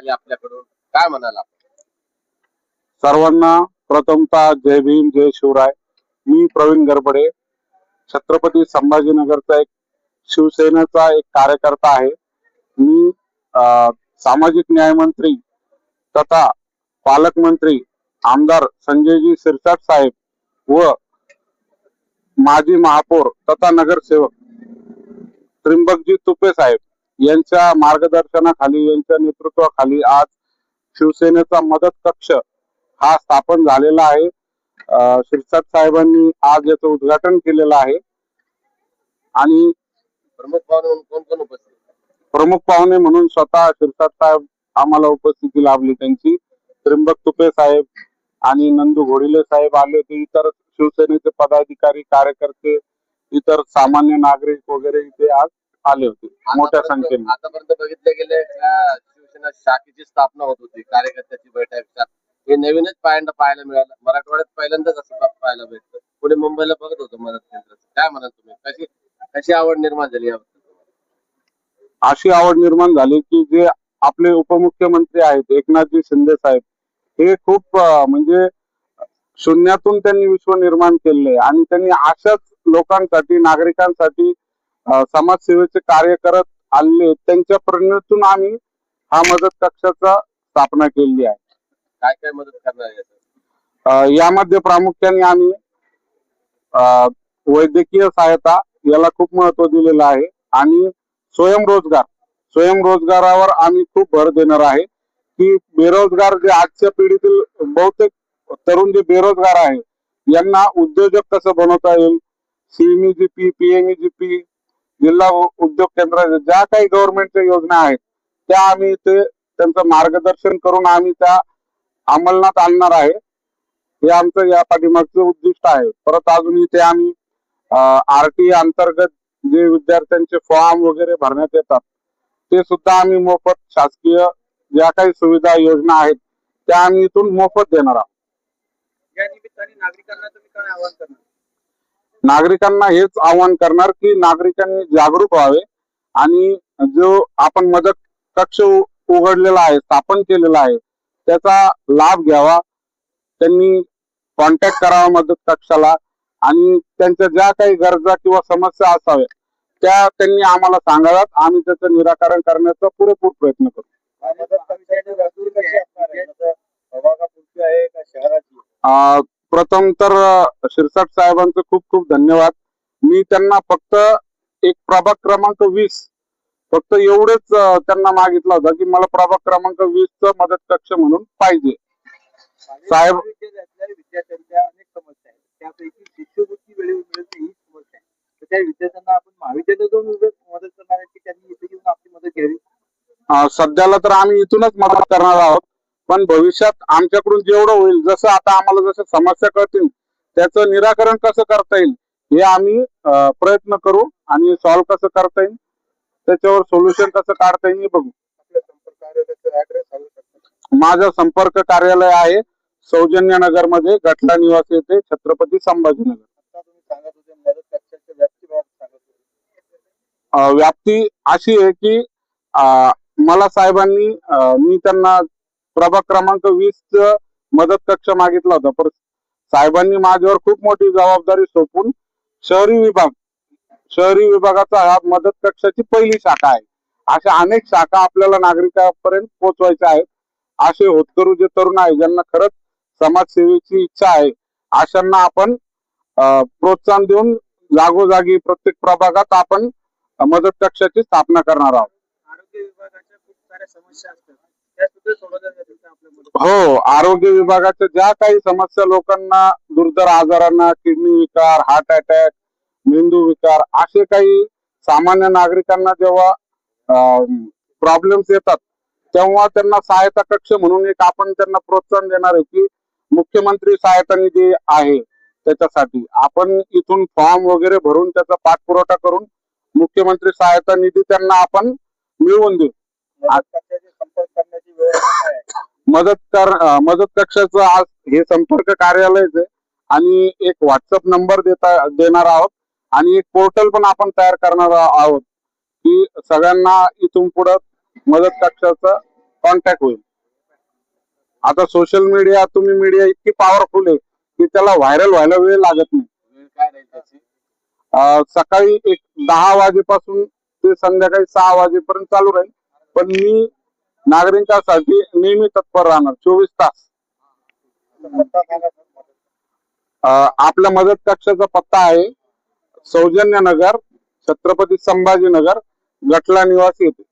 आपल्याकडून काय म्हणाला? सर्वांना प्रथमतः जय भीम जय शिवराय. मी प्रवीण गरबडे, छत्रपती संभाजीनगरचा एक शिवसेनेचा एक कार्यकर्ता आहे. मी सामाजिक न्याय मंत्री तथा पालकमंत्री आमदार संजयजी शिरसाट साहेब व माजी महापौर तथा नगरसेवक त्रिंबकजी तुपे साहेब यांच्या मार्गदर्शनाखाली, यांच्या नेतृत्वाखाली आज शिवसेनेचा मदत कक्ष हा स्थापन झालेला आहे. शिरसाट साहेबांनी आज याचं उद्घाटन केलेलं आहे. आणि प्रमुख पाहुणे कोण कोण उपस्थित? प्रमुख पाहुणे म्हणून स्वतः शिरसाट साहेब आम्हाला उपस्थिती लाभली. त्यांची त्रिंबक तुपे साहेब आणि नंदू घोडिले साहेब आले होते. इतर शिवसेनेचे पदाधिकारी, कार्यकर्ते, इतर सामान्य नागरिक वगैरे इथे आज आले होते मोठ्या संख्येने. आतापर्यंत बघितले गेले शिवसेना शाखेची स्थापना होत होती, कार्यकर्त्याची बैठक, हे नवीनच पाहायला मिळालं. मराठवाड्यात पहिल्यांदाच असं पाहायला भेटतं. पुढे मुंबईला बघत होतो मदत केंद्राचं. काय म्हणाल तुम्ही? कशी आवड निर्माण झाली याबद्दल? अशी आवड निर्माण झाली की जे आपले उपमुख्यमंत्री आहेत एकनाथजी शिंदे साहेब, हे खूप म्हणजे शून्यातून त्यांनी विश्व निर्माण केले आणि त्यांनी अशाच लोकांसाठी, नागरिकांसाठी समाजसेवेचे कार्य करत आले. त्यांच्या प्रेरणेतून आम्ही हा मदत कक्षाचा स्थापना केली आहे. काय काय मदत करणार आहे यामध्ये? प्रामुख्याने आम्ही वैद्यकीय सहायता याला खूप महत्व दिलेलं आहे आणि स्वयंरोजगारावर आम्ही खूप भर देणार आहे की बेरोजगार जे आजच्या पिढीतील बहुतेक तरुण जे बेरोजगार आहे यांना उद्योजक कसं बनवता येईल, CMEGP, PMEGP, जिल्हा उद्योग केंद्र, ज्या काही गव्हर्नमेंटच्या योजना आहेत त्या आम्ही ते त्यांचं मार्गदर्शन करून आम्ही त्या अंमलात आणणार आहे. हे आमचं या पाठीमागचं उद्दिष्ट आहे. परत अजून इथे आम्ही RTI अंतर्गत जे विद्यार्थ्यांचे फॉर्म वगैरे भरण्यात येतात ते सुद्धा आम्ही मोफत, शासकीय ज्या काही सुविधा योजना आहेत त्या आम्ही इथून मोफत देणार आहोत. या निमित्ताने नागरिकांना तुम्ही काय आवाहन करणार? नागरिकांना हेच आवाहन करणार की नागरिकांनी जागरूक व्हावे आणि जो आपण मदत कक्ष उघडलेला आहे, स्थापन केलेला आहे, त्याचा लाभ घ्यावा. त्यांनी कॉन्टॅक्ट करावा मदत कक्षाला आणि त्यांच्या ज्या काही गरजा किंवा समस्या असाव्या त्या त्यांनी आम्हाला सांगाव्यात. आम्ही त्याचं निराकरण करण्याचा पुरेपूर प्रयत्न करू. प्रथम तर शिरसाट साहेबांचं खूप खूप धन्यवाद. मी त्यांना फक्त एक प्रभाग क्रमांक 20 फक्त एवढेच त्यांना मागितलं होतं की मला प्रभाग क्रमांक 20चं मदत कक्ष म्हणून पाहिजे. साहेब, विद्यार्थ्यांच्या अनेक समस्या आहेत, त्यापैकी शिष्यवृत्ती वेळेवर मिळते ही समस्या आहे. तर त्या विद्यार्थ्यांना आपण महाविद्यालयातून मदत करणार आहे की त्यांनी इथे येऊन आपली मदत घ्यावी? सध्याला तर आम्ही इथूनच मदत करणार आहोत, पण भविष्यात आमच्याकडून जेवढं होईल, जसं आता आम्हाला जसं समस्या कळतील त्याचं निराकरण कसं करता येईल हे आम्ही प्रयत्न करू आणि सॉल्व्ह कसं करता येईल, त्याच्यावर सोल्युशन कसं काढता येईल हे बघू. माझं संपर्क कार्यालय आहे सौजन्य नगर मध्ये, गटला निवासी येथे, छत्रपती संभाजीनगर. व्याप्ती अशी आहे की मला साहेबांनी, मी त्यांना प्रभाग क्रमांक 20 मदत कक्ष मागितला होता, पण साहेबांनी माझ्यावर खूप मोठी जबाबदारी सोपवून शहरी विभागाचा हा मदत कक्षाची पहिली शाखा आहे. अशा अनेक शाखा आपल्याला नागरिकांपर्यंत पोहोचवायच्या आहेत. असे होतकरू जे तरुण आहे, ज्यांना खरंच समाजसेवेची इच्छा आहे, अशांना आपण प्रोत्साहन देऊन जागोजागी प्रत्येक प्रभागात आपण मदत कक्षाची स्थापना करणार आहोत. आरोग्य विभागाच्या खूप साऱ्या समस्या असतात, त्या सुद्धा सोडवल्या जातात आपल्यामध्ये. हो, आरोग्य विभागाच्या ज्या काही समस्या लोकांना, दुर्धर आजारांना, किडनी विकार, हार्ट अटॅक, मेंदू विकार, असे काही सामान्य नागरिकांना जेव्हा प्रॉब्लेम्स येतात तेव्हा त्यांना सहायता कक्ष म्हणून एक आपण त्यांना प्रोत्साहन देणार आहे की मुख्यमंत्री सहायता निधी आहे, त्याच्यासाठी आपण इथून फॉर्म वगैरे भरून त्याचा पाठपुरावा करून मुख्यमंत्री सहायता निधी त्यांना आपण मिळवून देऊ. संपर्क करण्याची व्यवस्था आहे? मदत कक्षाचं आज हे संपर्क कार्यालयच आहे आणि एक व्हॉट्सअप नंबर देणार आहोत आणि एक पोर्टल पण आपण तयार करणार आहोत की सगळ्यांना इथून पुढे मदत कक्षाचा कॉन्टॅक्ट होईल. आता सोशल मीडिया मीडिया इतकी पॉवरफुल आहे की त्याला व्हायरल व्हायला वेळ लागत नाही. वेळ काय राहील त्याची? सकाळी एक 10 वाजेपासून ते संध्याकाळी 6 वाजेपर्यंत चालू राहील, पण मी नागरिकांसाठी नेहमी तत्पर राहणार 24 तास. आपल्या मदत कक्षाचा पत्ता आहे सौजन्य नगर, छत्रपती संभाजीनगर, गटला निवासी येथे.